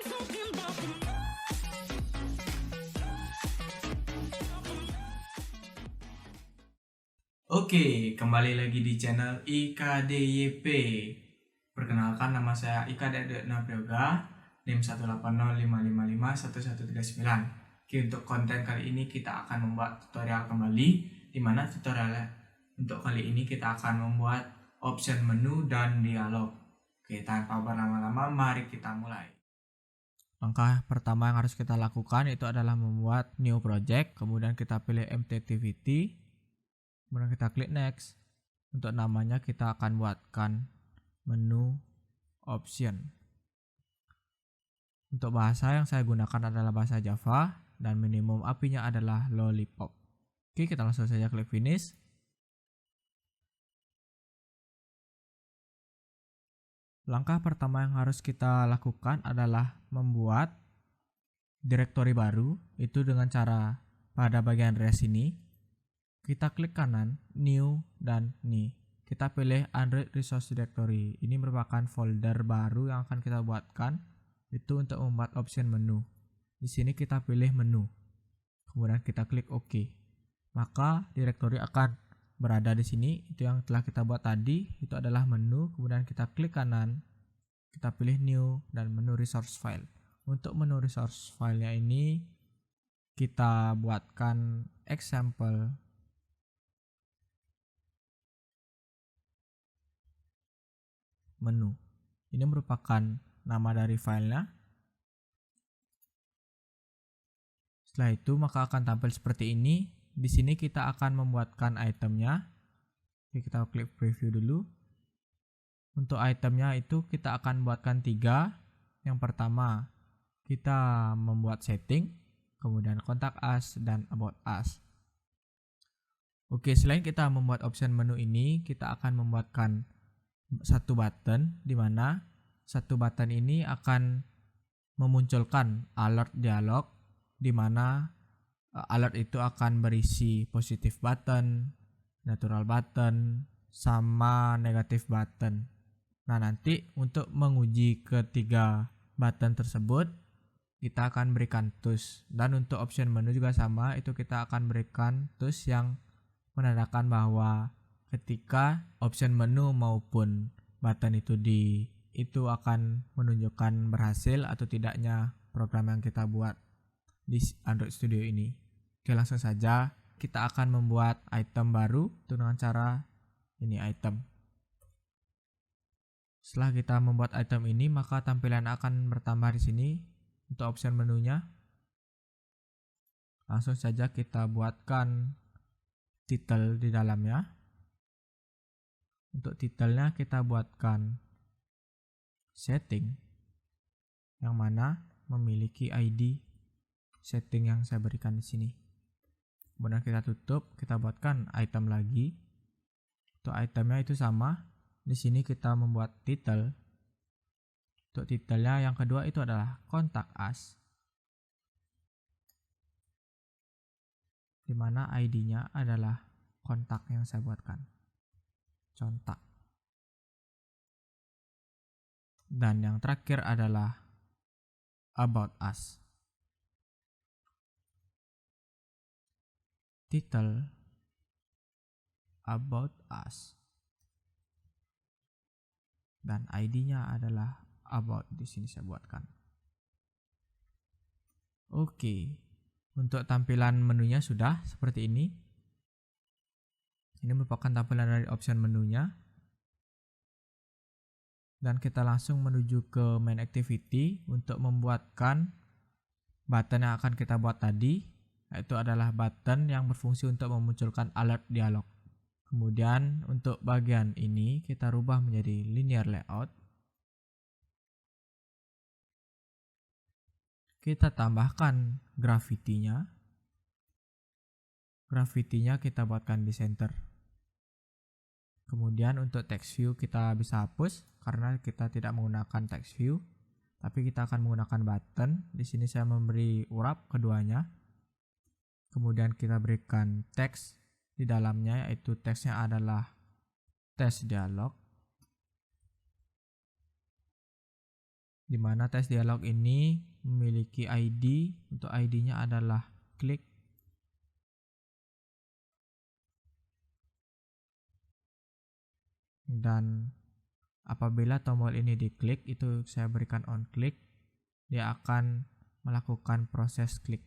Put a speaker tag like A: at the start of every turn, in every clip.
A: Oke, kembali lagi di channel IKDYP. Perkenalkan, nama saya Ika Dede Nabrioga, NIM 18055551139. Oke, untuk konten kali ini kita akan membuat tutorial kembali, di mana tutorial untuk kali ini kita akan membuat option menu dan dialog. Oke, tanpa berlama-lama, mari kita mulai. Langkah pertama yang harus kita lakukan itu adalah membuat new project, kemudian kita pilih MTTVT, kemudian kita klik next. Untuk namanya kita akan buatkan menu option. Untuk bahasa yang saya gunakan adalah bahasa Java dan minimum API-nya adalah Lollipop. Oke, kita langsung saja klik finish. Langkah pertama yang harus kita lakukan adalah membuat direktori baru, itu dengan cara pada bagian res ini kita klik kanan new dan ni. Kita pilih Android Resource Directory. Ini merupakan folder baru yang akan kita buatkan itu untuk membuat option menu. Di sini kita pilih menu. Kemudian kita klik OK. Maka direktori akan berada di sini. Itu yang telah kita buat tadi, itu adalah menu. Kemudian kita klik kanan. Kita pilih new dan menu resource file. Untuk menu resource filenya ini kita buatkan example menu. Ini merupakan nama dari filenya. Setelah itu maka akan tampil seperti ini. Di sini kita akan membuatkan itemnya. Oke, kita klik preview dulu. Untuk itemnya itu kita akan buatkan 3. Yang pertama kita membuat setting, kemudian contact us dan about us. Oke, selain kita membuat option menu ini, kita akan membuatkan satu button, di mana satu button ini akan memunculkan alert dialog, di mana alert itu akan berisi positive button, natural button, sama negative button. Nah, nanti untuk menguji ketiga button tersebut kita akan berikan tush, dan untuk option menu juga sama, itu kita akan berikan tush yang menandakan bahwa ketika option menu maupun button itu akan menunjukkan berhasil atau tidaknya program yang kita buat di Android Studio ini. Oke, langsung saja kita akan membuat item baru dengan cara ini item. Setelah kita membuat item ini, maka tampilan akan bertambah di sini untuk option menunya. Langsung saja kita buatkan title di dalamnya. Untuk titelnya kita buatkan setting, yang mana memiliki ID setting yang saya berikan di sini. Kemudian kita tutup, kita buatkan item lagi. Untuk itemnya itu sama. Di sini kita membuat title. Untuk titelnya yang kedua itu adalah contact us, di mana ID-nya adalah kontak yang saya buatkan, contak. Dan yang terakhir adalah about us. Title about us. Dan ID-nya adalah about, di sini saya buatkan. Oke. Untuk tampilan menunya sudah seperti ini. Ini merupakan tampilan dari option menunya. Dan kita langsung menuju ke main activity untuk membuatkan button yang akan kita buat tadi, yaitu adalah button yang berfungsi untuk memunculkan alert dialog. Kemudian untuk bagian ini kita rubah menjadi linear layout. Kita tambahkan gravity-nya. Gravity-nya kita buatkan di center. Kemudian untuk text view kita bisa hapus karena kita tidak menggunakan text view, tapi kita akan menggunakan button. Di sini saya memberi urap keduanya. Kemudian kita berikan teks di dalamnya, yaitu teksnya adalah test dialog. di mana teks dialog ini memiliki ID. Untuk ID-nya adalah klik. Dan apabila tombol ini diklik, itu saya berikan on click, dia akan melakukan proses klik.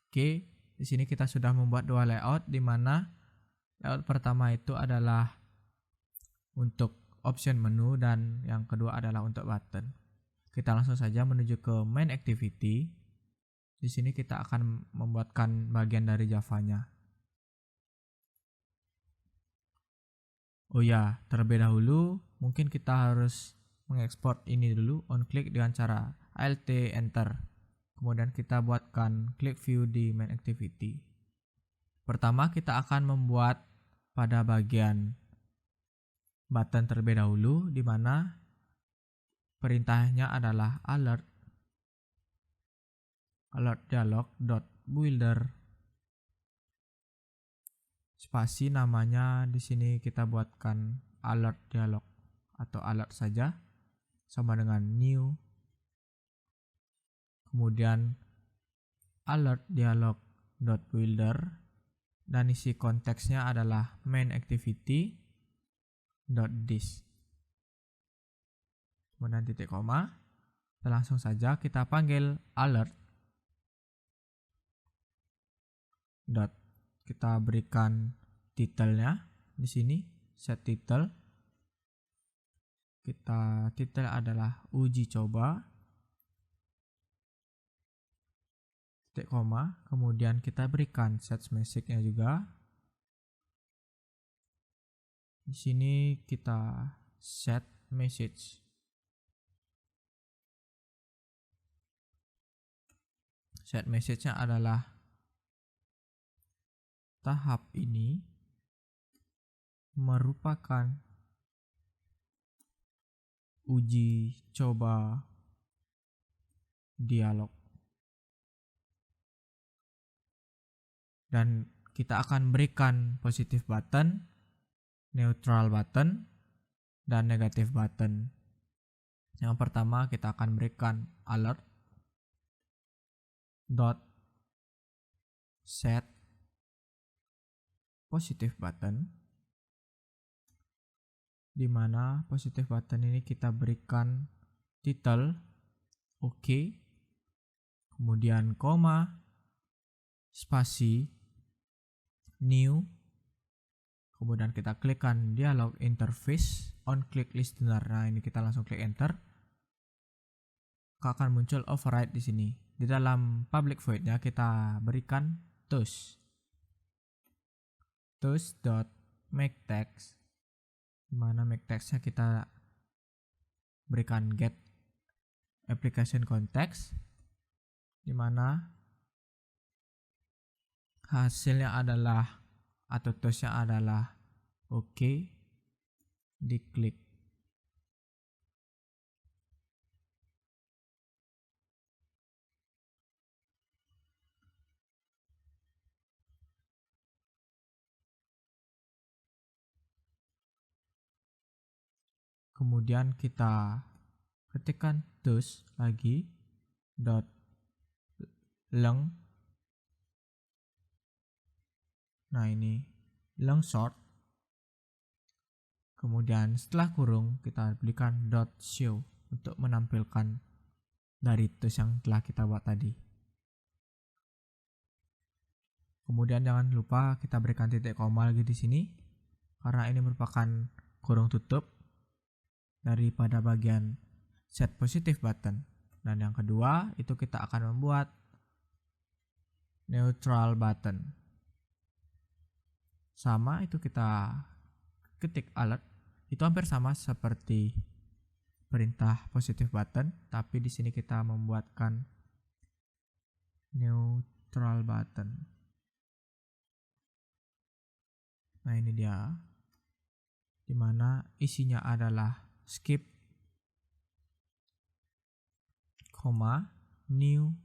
A: Oke, di sini kita sudah membuat dua layout, di mana layout pertama itu adalah untuk option menu dan yang kedua adalah untuk button. Kita langsung saja menuju ke main activity. Di sini kita akan membuatkan bagian dari Java-nya. Oh ya, terlebih dahulu mungkin kita harus mengekspor ini dulu. On click dengan cara Alt Enter. Kemudian kita buatkan click view di main activity. Pertama kita akan membuat pada bagian button terlebih dahulu, di mana perintahnya adalah alert dialog.builder spasi namanya di sini kita buatkan alert dialog atau alert saja sama dengan new. Kemudian alert dialog.builder dan isi konteksnya adalah main activity.this. Kemudian titik koma. Dan langsung saja kita panggil alert. Kita berikan titelnya di sini, set title. Titel adalah uji coba. Titik koma, kemudian kita berikan set message-nya juga. Di sini kita set message. Set message-nya adalah tahap ini merupakan uji coba dialog. Dan kita akan berikan positive button, neutral button, dan negative button. Yang pertama kita akan berikan alert set positive button, di mana positive button ini kita berikan title oke, kemudian koma, spasi, new, kemudian kita klikkan dialog interface, on click listener. Nah, ini kita langsung klik enter. Akan muncul override di sini. Di dalam public void-nya kita berikan toast.makeText, di mana make text-nya kita berikan get application context, di mana hasilnya adalah atau toast-nya adalah oke, diklik. Kemudian kita ketikkan toast lagi .length. Nah, ini length short. Kemudian setelah kurung kita berikan .show untuk menampilkan dari toast yang telah kita buat tadi. Kemudian jangan lupa kita berikan titik koma lagi di sini karena ini merupakan kurung tutup daripada bagian set positive button. Dan yang kedua itu kita akan membuat neutral button. Sama, itu kita ketik alert. Itu hampir sama seperti perintah positive button, tapi di sini kita membuatkan neutral button. Nah, ini dia, dimana isinya adalah skip, koma, new,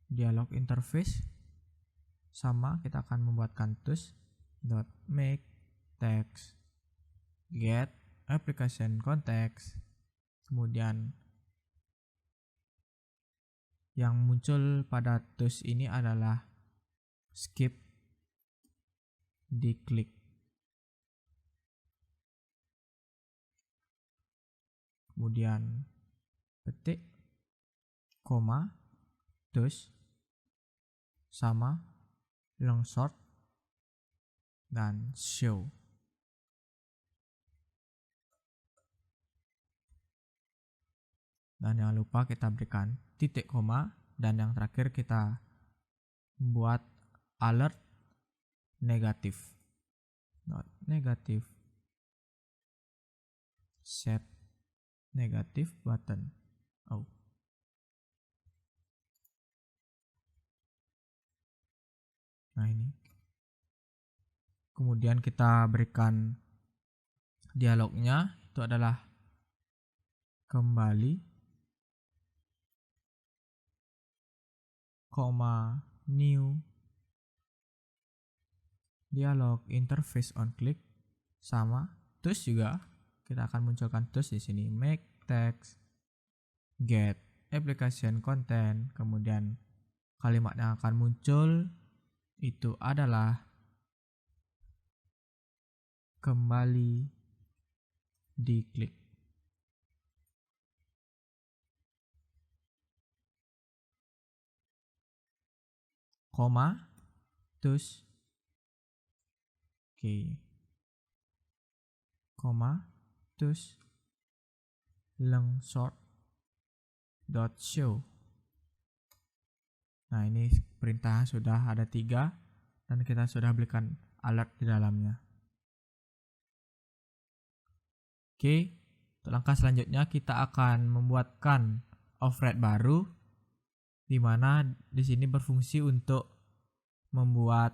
A: dialog interface, sama kita akan membuatkan toast.makeText. get application context, kemudian yang muncul pada tools ini adalah skip diklik. Kemudian petik koma tools sama long short dan show. Dan jangan lupa kita berikan titik koma, dan yang terakhir kita buat alert negatif. Negatif set negatif button. Nah ini. Kemudian kita berikan dialognya, itu adalah kembali, new dialog interface on click, sama terus juga kita akan munculkan terus di sini make text get application content. Kemudian kalimat yang akan muncul itu adalah kembali diklik. Koma terus koma terus long short dot show. Nah ini perintah sudah ada 3 dan kita sudah berikan alert di dalamnya. Untuk langkah selanjutnya kita akan membuatkan override baru, di mana di sini berfungsi untuk membuat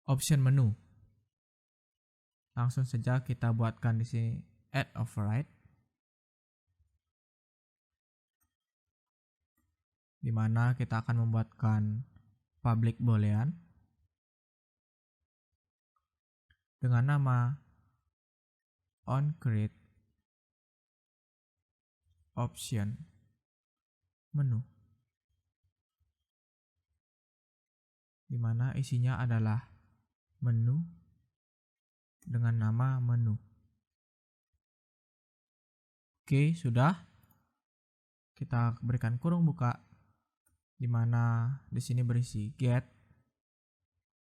A: option menu. Langsung saja kita buatkan di sini add override, di mana kita akan membuatkan public boolean dengan nama on create option menu, di mana isinya adalah menu dengan nama menu. Sudah. Kita berikan kurung buka, di mana di sini berisi get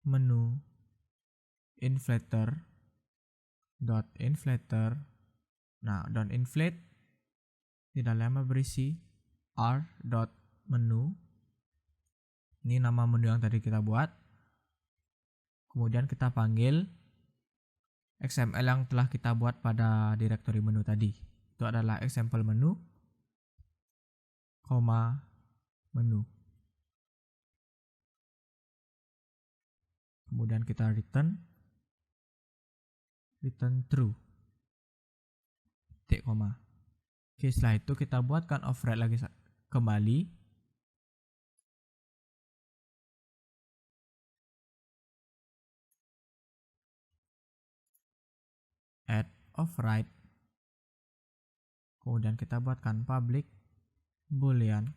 A: menu inflator dot inflator. Nah, dot inflate di dalamnya berisi r.menu. Ini nama menu yang tadi kita buat. Kemudian kita panggil XML yang telah kita buat pada directory menu tadi. Itu adalah example menu, menu. Kemudian kita return true. Titik koma. Setelah itu kita buatkan override lagi kembali. Add override. Kemudian kita buatkan public boolean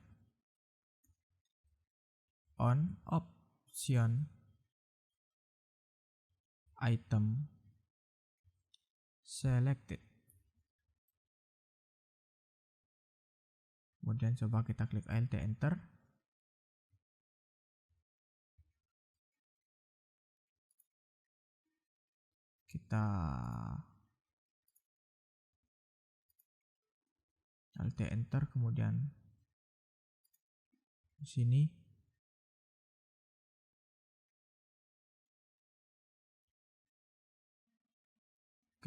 A: on option item selected. Kemudian coba kita klik Alt Enter. Kita Alt Enter, kemudian di sini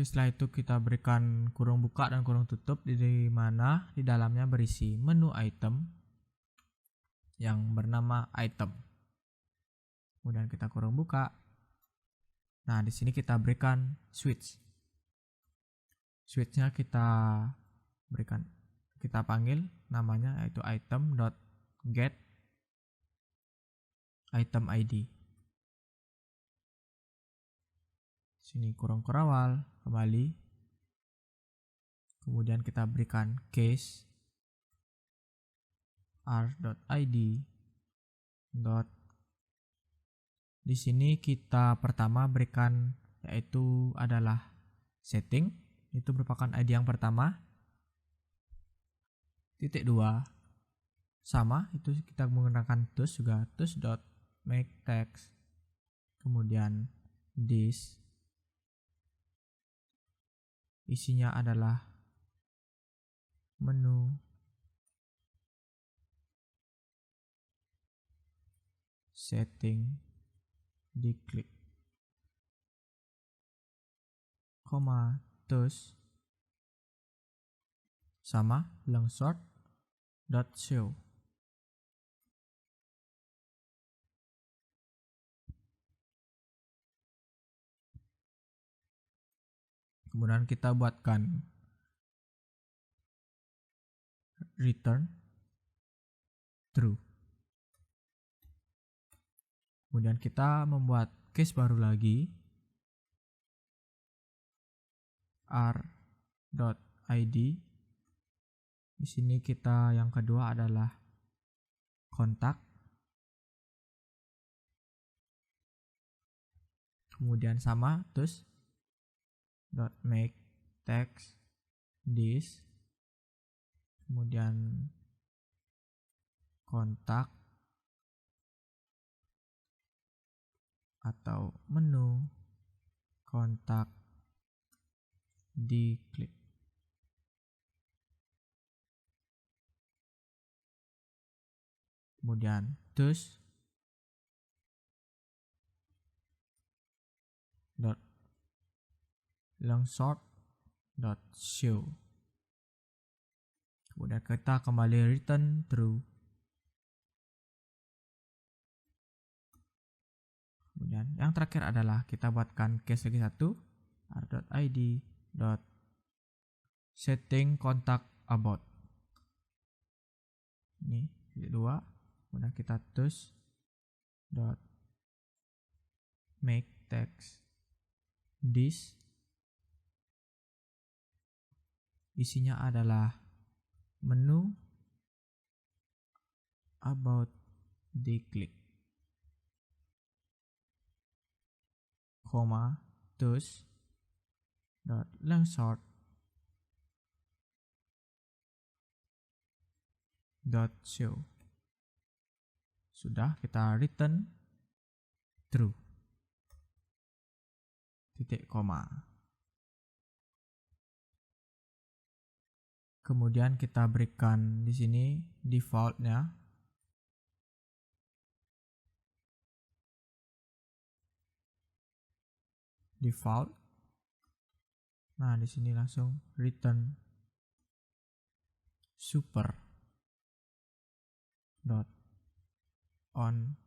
A: setelah itu kita berikan kurung buka dan kurung tutup, di mana di dalamnya berisi menu item yang bernama item. Kemudian kita kurung buka. Nah, di sini kita berikan switch. Switchnya kita panggil namanya yaitu item.get item ID. Sini kurung kerawal, kembali. Kemudian kita berikan case r.id dot. Di sini kita pertama berikan yaitu adalah setting, itu merupakan ID yang pertama. Titik 2 sama, itu kita menggunakan tus juga, tus dot make text. Kemudian this isinya adalah menu, setting, diklik, koma, tus sama longsort dot show. Kemudian kita buatkan return true. Kemudian kita membuat case baru lagi, r.id. Di sini kita yang kedua adalah kontak. Kemudian sama terus dot make text this. Kemudian kontak atau menu kontak diklik. Kemudian terus dot longsort dot show. Kemudian kita kembali return true. Kemudian yang terakhir adalah kita buatkan case lagi satu, r.id dot setting contact about. Ini titik 2. Kemudian kita tus dot make text this. Isinya adalah menu about diklik, koma tus dot longsort dot show. Sudah, kita return true. Titik koma. Kemudian kita berikan di sini defaultnya. Default. Nah, di sini langsung return super dot on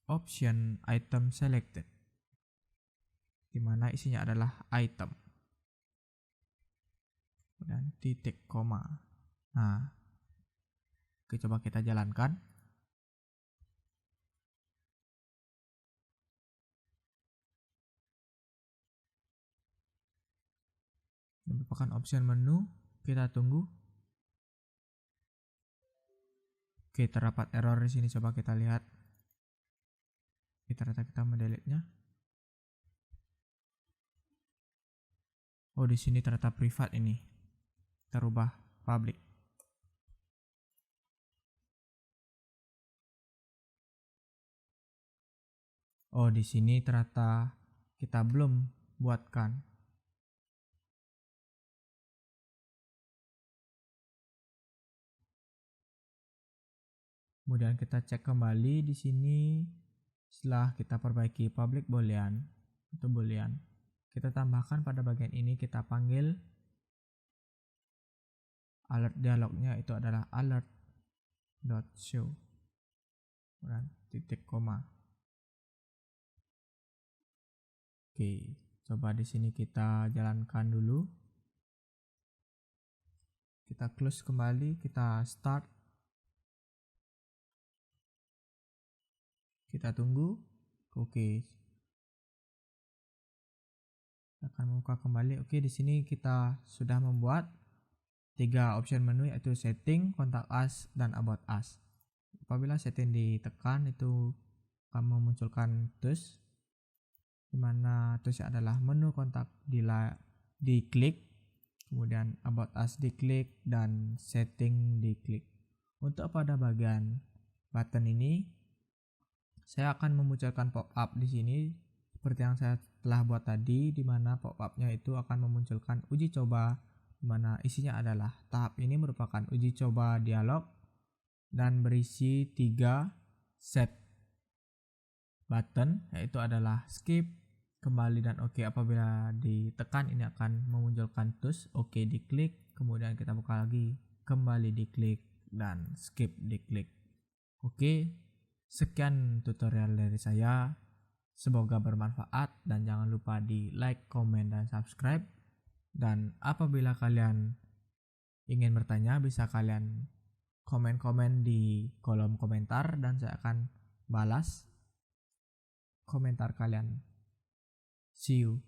A: option item selected, di mana isinya adalah item. Dan titik koma. Nah, oke, coba kita jalankan. Ini merupakan option menu. Kita tunggu. Oke, terdapat error di sini. Coba kita lihat. Ternyata kita mendelete-nya. Oh, di sini ternyata privat ini. Terubah public. Oh, di sini ternyata kita belum buatkan. Kemudian kita cek kembali di sini. Setelah kita perbaiki public boolean atau boolean, kita tambahkan pada bagian ini, kita panggil alert dialognya, itu adalah alert.show dan titik koma. Oke, coba di sini kita jalankan dulu. Kita close kembali, kita start. Kita tunggu. Oke. Akan membuka kembali. Oke, di sini kita sudah membuat 3 option menu, yaitu setting, contact us, dan about us. Apabila setting ditekan, itu akan memunculkan tools, di mana toolsnya adalah menu kontak diklik, kemudian about us diklik, dan setting diklik. Untuk pada bagian button ini, saya akan memunculkan pop-up di sini seperti yang saya telah buat tadi, di mana pop-up-nya itu akan memunculkan uji coba, di mana isinya adalah tahap ini merupakan uji coba dialog dan berisi 3 set button, yaitu adalah skip, kembali, dan oke. Apabila ditekan, ini akan memunculkan tools oke diklik, kemudian kita buka lagi, kembali diklik, dan skip diklik. Oke, sekian tutorial dari saya. Semoga bermanfaat dan jangan lupa di like, komen, dan subscribe. Dan apabila kalian ingin bertanya, bisa kalian komen-komen di kolom komentar dan saya akan balas komentar kalian. See you.